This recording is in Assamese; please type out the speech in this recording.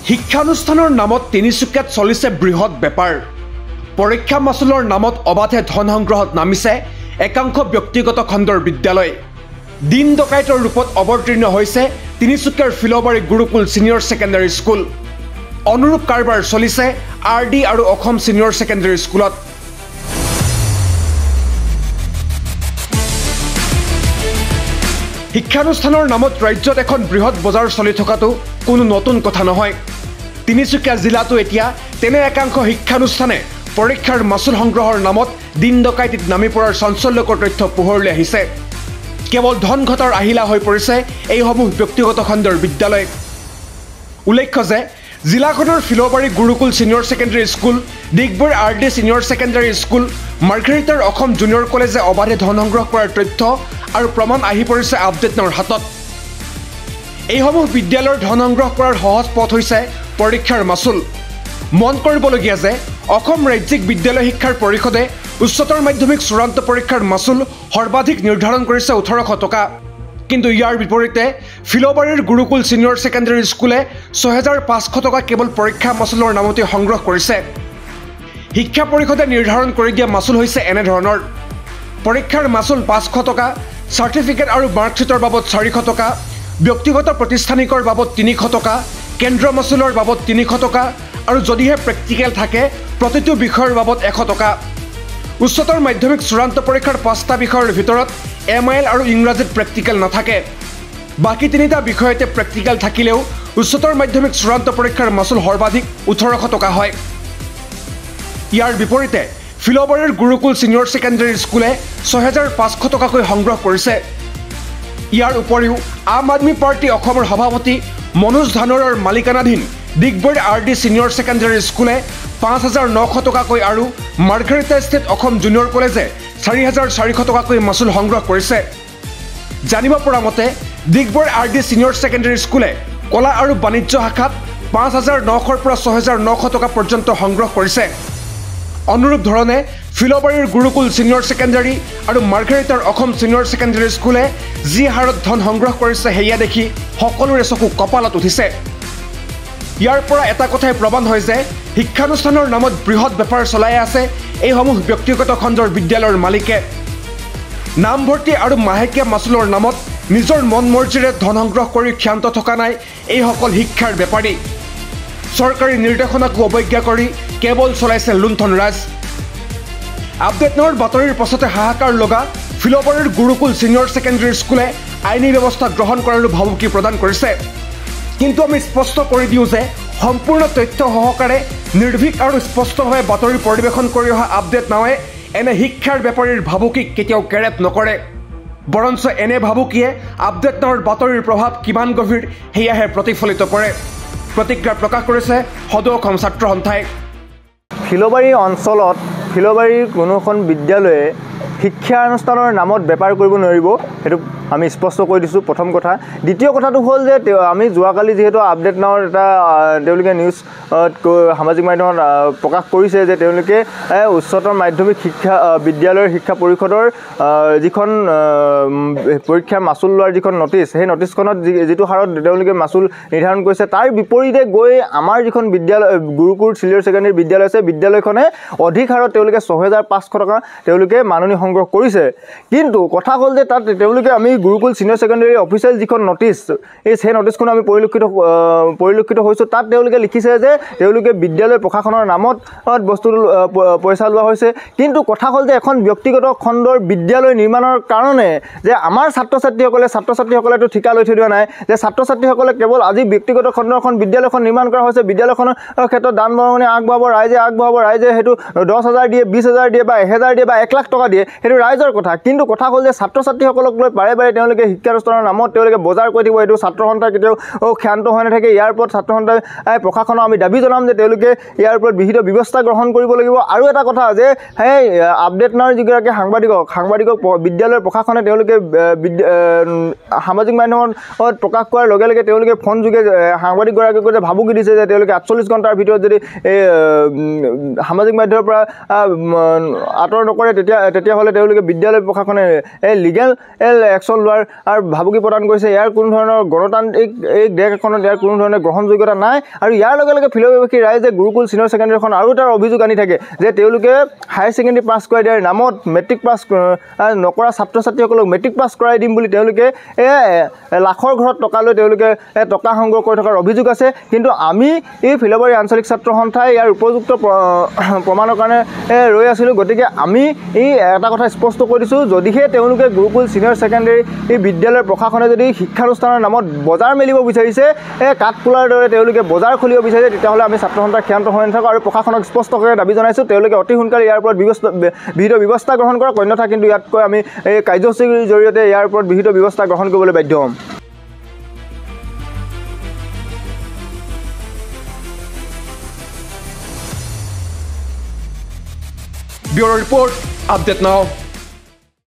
শিক্ষানুষ্ঠানৰ নামত তিনিচুকীয়াত চলিছে বৃহৎ বেপাৰ। পৰীক্ষা মাচুলৰ নামত অবাধে ধন সংগ্ৰহত নামিছে একাংশ ব্যক্তিগত খণ্ডৰ বিদ্যালয়। দিন ডকাইতৰ ৰূপত অৱতীৰ্ণ হৈছে তিনিচুকীয়াৰ Philobari gurukul senior secondary school. অনুৰূপ কাৰবাৰ চলিছে RD আৰু অসম ছিনিয়ৰ ছেকেণ্ডাৰী স্কুলত। শিক্ষানুষ্ঠানৰ নামত ৰাজ্যত এখন বৃহৎ বজাৰ চলি থকাটো কোনো নতুন কথা নহয়। তিনিচুকীয়া জিলাতো এতিয়া তেনে একাংশ শিক্ষানুষ্ঠানে পৰীক্ষাৰ মাচুল সংগ্ৰহৰ নামত দিন ডকাইতিত নামি পৰাৰ চাঞ্চল্যকৰ তথ্য পোহৰলৈ আহিছে। কেৱল ধন ঘটাৰ আহিলা হৈ পৰিছে এইসমূহ ব্যক্তিগত খণ্ডৰ বিদ্যালয়। উল্লেখ্য যে জিলাখনৰ Philobari gurukul senior secondary school, Digboi RD senior secondary school, মাৰ্ঘেৰিটাৰ অসম জুনিয়ৰ কলেজে অবাধে ধন সংগ্ৰহ কৰাৰ তথ্য আৰু প্ৰমাণ আহি পৰিছে আপডেটৰ হাতত। এইসমূহ বিদ্যালয়ৰ ধন সংগ্ৰহ কৰাৰ সহজ পথ হৈছে পৰীক্ষাৰ মাচুল। মন কৰিবলগীয়া যে অসম ৰাজ্যিক বিদ্যালয় শিক্ষাৰ পৰিষদে উচ্চতৰ মাধ্যমিক চূড়ান্ত পৰীক্ষাৰ মাচুল সৰ্বাধিক নিৰ্ধাৰণ কৰিছে 1800 টকা। কিন্তু ইয়াৰ বিপৰীতে ফিলবাৰীৰ গুৰুকুল ছিনিয়ৰ ছেকেণ্ডাৰী স্কুলে 6500 টকা কেৱল পৰীক্ষা মাচুলৰ নামতে সংগ্ৰহ কৰিছে। শিক্ষা পৰিষদে নিৰ্ধাৰণ কৰি দিয়া মাচুল হৈছে এনেধৰণৰ: পৰীক্ষাৰ মাচুল 500 টকা, চাৰ্টিফিকেট আৰু মাৰ্কশ্বিটৰ বাবদ 400 টকা, ব্যক্তিগত প্ৰতিষ্ঠানিকৰ বাবদ 300 টকা, কেন্দ্ৰ মাচুলৰ বাবদ 300 টকা আৰু যদিহে প্ৰেক্টিকেল থাকে প্ৰতিটো বিষয়ৰ বাবদ 100 টকা। উচ্চতৰ মাধ্যমিক চূড়ান্ত পৰীক্ষাৰ 5টা বিষয়ৰ ভিতৰত MIL আৰু ইংৰাজীত প্ৰেক্টিকেল নাথাকে। বাকী 3টা বিষয়তে প্ৰেক্টিকেল থাকিলেও উচ্চতৰ মাধ্যমিক চূড়ান্ত পৰীক্ষাৰ মাচুল সৰ্বাধিক 1800 টকা হয়। ইয়াৰ বিপৰীতে ফিলবাৰীৰ গুৰুকুল ছিনিয়ৰ ছেকেণ্ডাৰী স্কুলে 6500 টকাকৈ সংগ্ৰহ কৰিছে। ইয়াৰ উপৰিও আম আদমি পাৰ্টি অসমৰ সভাপতি মনোজ ধানোৰৰ মালিকানাধীন ডিগবৈ RD ছিনিয়ৰ ছেকেণ্ডাৰী স্কুলে 5900 টকাকৈ আৰু মাৰ্ঘেৰিটা ষ্টেট অসম জুনিয়ৰ কলেজে 4400 টকাকৈ মাচুল সংগ্ৰহ কৰিছে। জানিব পৰা মতে ডিগবৈ RD ছিনিয়ৰ ছেকেণ্ডাৰী স্কুলে কলা আৰু বাণিজ্য শাখাত 5900ৰ পৰা 6900 টকা পৰ্যন্ত সংগ্ৰহ কৰিছে। অনুৰূপ ধৰণে ফিলবাৰীৰ গুৰুকুল ছিনিয়ৰ ছেকেণ্ডাৰী আৰু মাৰ্ঘেৰিটাৰ অসম ছিনিয়ৰ ছেকেণ্ডাৰী স্কুলে যি হাৰত ধন সংগ্ৰহ কৰিছে সেয়া দেখি সকলোৰে চকু কপালত উঠিছে। ইয়াৰ পৰা এটা কথাই প্ৰমাণ হয় যে শিক্ষানুষ্ঠানৰ নামত বৃহৎ বেপাৰ চলাই আছে এইসমূহ ব্যক্তিগত খণ্ডৰ বিদ্যালয়ৰ মালিকে। নামভৰ্তি আৰু মাহেকীয়া মাচুলৰ নামত নিজৰ মন মৰ্জিৰে ধন সংগ্ৰহ কৰি ক্ষান্ত থকা নাই এইসকল শিক্ষাৰ বেপাৰী। চৰকাৰী নিৰ্দেশনাকো অৱজ্ঞা কৰি কেৱল চলাইছে লুণ্ঠন ৰাজ। আপডেটৰ বাতৰিৰ পাছতে হাহাকাৰ লগা ফিলবাৰীৰ গুৰুকুল ছিনিয়ৰ ছেকেণ্ডাৰী স্কুলে আইনী ব্যৱস্থা গ্ৰহণ কৰাৰো ভাবুকি প্ৰদান কৰিছে। কিন্তু আমি স্পষ্ট কৰি দিওঁ যে সম্পূৰ্ণ তথ্য সহকাৰে নিৰ্ভীক আৰু স্পষ্টভাৱে বাতৰি পৰিৱেশন কৰি অহা আপডেট নাৱে এনে শিক্ষাৰ বেপাৰীৰ ভাবুকিক কেতিয়াও কেৰেপ নকৰে। বৰঞ্চ এনে ভাবুকিয়ে আপডেটৰ বাতৰিৰ প্ৰভাৱ কিমান গভীৰ সেয়াহে প্ৰতিফলিত কৰে। প্ৰতিক্ৰিয়া প্ৰকাশ কৰিছে সদৌ অসম ছাত্ৰ সন্থাই। ফিলবাৰী অঞ্চলত ফিলবাৰীৰ কোনো এখন বিদ্যালয়ে শিক্ষানুষ্ঠানৰ নামত বেপাৰ কৰিব নোৱাৰিব, সেইটো আমি স্পষ্ট কৰি দিছোঁ প্ৰথম কথা। দ্বিতীয় কথাটো হ'ল যে আমি যোৱাকালি যিহেতু আপডেট নাওৰ এটা তেওঁলোকে নিউজ সামাজিক মাধ্যমত প্ৰকাশ কৰিছে যে তেওঁলোকে উচ্চতৰ মাধ্যমিক শিক্ষা বিদ্যালয়ৰ শিক্ষা পৰিষদৰ যিখন পৰীক্ষাৰ মাচুল লোৱাৰ যিখন নটিছ, সেই নটিছখনত যিটো হাৰত তেওঁলোকে মাচুল নিৰ্ধাৰণ কৰিছে তাৰ বিপৰীতে গৈ আমাৰ যিখন বিদ্যালয় গুৰুকুল ছিনিয়ৰ ছেকেণ্ডাৰী বিদ্যালয় আছে, বিদ্যালয়খনে অধিক হাৰত তেওঁলোকে 6500 টকা তেওঁলোকে মাননি সংগ্ৰহ কৰিছে। কিন্তু কথা হ'ল যে তাত তেওঁলোকে আমি গুৰুকুল ছিনিয়ৰ ছেকেণ্ডাৰী অফিচিয়েল যিখন নটিছ, সেই নটিছখন আমি পৰিলক্ষিত হৈছোঁ। তাত তেওঁলোকে লিখিছে যে তেওঁলোকে বিদ্যালয় প্ৰশাসনৰ নামত বস্তুটো পইচা লোৱা হৈছে। কিন্তু কথা হ'ল যে এখন ব্যক্তিগত খণ্ডৰ বিদ্যালয় নিৰ্মাণৰ কাৰণে যে আমাৰ ছাত্ৰ ছাত্ৰীসকলেতো ঠিকা লৈ থৈ দিয়া নাই যে ছাত্ৰ ছাত্ৰীসকলে কেৱল আজি ব্যক্তিগত খণ্ডৰ এখন বিদ্যালয়খন নিৰ্মাণ কৰা হৈছে, বিদ্যালয়খনৰ ক্ষেত্ৰত দান বৰঙণি আগবঢ়াব ৰাইজে সেইটো 10,000 দিয়ে, 20,000 দিয়ে বা 1,000 দিয়ে বা 1 লাখ টকা দিয়ে, সেইটো ৰাইজৰ কথা। কিন্তু কথা হ'ল যে ছাত্ৰ ছাত্ৰীসকলক লৈ বাৰে বাৰে তেওঁলোকে শিক্ষানুষ্ঠানৰ নামত তেওঁলোকে বজাৰ কৰি থাকিব, এইটো ছাত্ৰ সন্থা কেতিয়াও ক্ষান্ত হৈ নাথাকে। ইয়াৰ ওপৰত ছাত্ৰ সন্থাই প্ৰশাসনক আমি দাবী জনাম যে তেওঁলোকে ইয়াৰ ওপৰত বিহিত ব্যৱস্থা গ্ৰহণ কৰিব লাগিব। আৰু এটা কথা যে সেই আপডেট নাওৰ যিগৰাকী সাংবাদিকক বিদ্যালয়ৰ প্ৰশাসনে তেওঁলোকে সামাজিক মাধ্যমত প্ৰকাশ কৰাৰ লগে লগে তেওঁলোকে ফোন যোগে সাংবাদিকগৰাকীক যে ভাবুকি দিছে যে তেওঁলোকে 48 ঘণ্টাৰ ভিতৰত যদি এই সামাজিক মাধ্যমৰ পৰা আঁতৰ নকৰে তেতিয়াহ'লে হ'লে তেওঁলোকে বিদ্যালয় প্ৰশাসনে এই লিগেল একশ্যন লোৱাৰ ভাবুকি প্ৰদান কৰিছে। ইয়াৰ কোনো ধৰণৰ গণতান্ত্ৰিক এই দেশ এখনত ইয়াৰ কোনো ধৰণৰ গ্ৰহণযোগ্যতা নাই। আৰু ইয়াৰ লগে লগে ফিলবাসী ৰাইজে গুৰুকুল ছিনিয়ৰ ছেকেণ্ডেৰীখন আৰু এটা অভিযোগ আনি থাকে যে তেওঁলোকে হায়াৰ ছেকেণ্ডেৰী পাছ কৰাই দিয়াৰ নামত মেট্ৰিক পাছ নকৰা ছাত্ৰ ছাত্ৰীসকলক মেট্ৰিক পাছ কৰাই দিম বুলি তেওঁলোকে লাখৰ ঘৰত টকা লৈ তেওঁলোকে টকা সংগ্ৰহ কৰি থকাৰ অভিযোগ আছে। কিন্তু আমি এই ফিলবাৰী আঞ্চলিক ছাত্ৰ সন্থাই ইয়াৰ উপযুক্ত প্ৰমাণৰ কাৰণে ৰৈ আছিলোঁ। গতিকে আমি এই এটা কথা স্পষ্ট কৰি দিছোঁ, যদিহে তেওঁলোকে গুৰুকুল ছিনিয়ৰ ছেকেণ্ডেৰী এই বিদ্যালয়ৰ প্ৰশাসনে যদি শিক্ষানুষ্ঠানৰ নামত বজাৰ মেলিব বিচাৰিছে, কাঠফুলাৰ দৰে তেওঁলোকে বজাৰ খুলিব বিচাৰিছে, তেতিয়াহ'লে আমি ছাত্ৰ সন্থাৰ ক্ষান্ত হৈ নাথাকোঁ আৰু প্ৰশাসনক স্পষ্টকৈ দাবী জনাইছোঁ তেওঁলোকে অতি সোনকালে ইয়াৰ ওপৰত বিহিত ব্যৱস্থা গ্ৰহণ কৰক। অন্যথা কিন্তু ইয়াতকৈ আমি এই কাৰ্যসূচীৰ জৰিয়তে ইয়াৰ ওপৰত বিহিত ব্যৱস্থা গ্ৰহণ কৰিবলৈ বাধ্য হ'ম। Bureau Report, update now.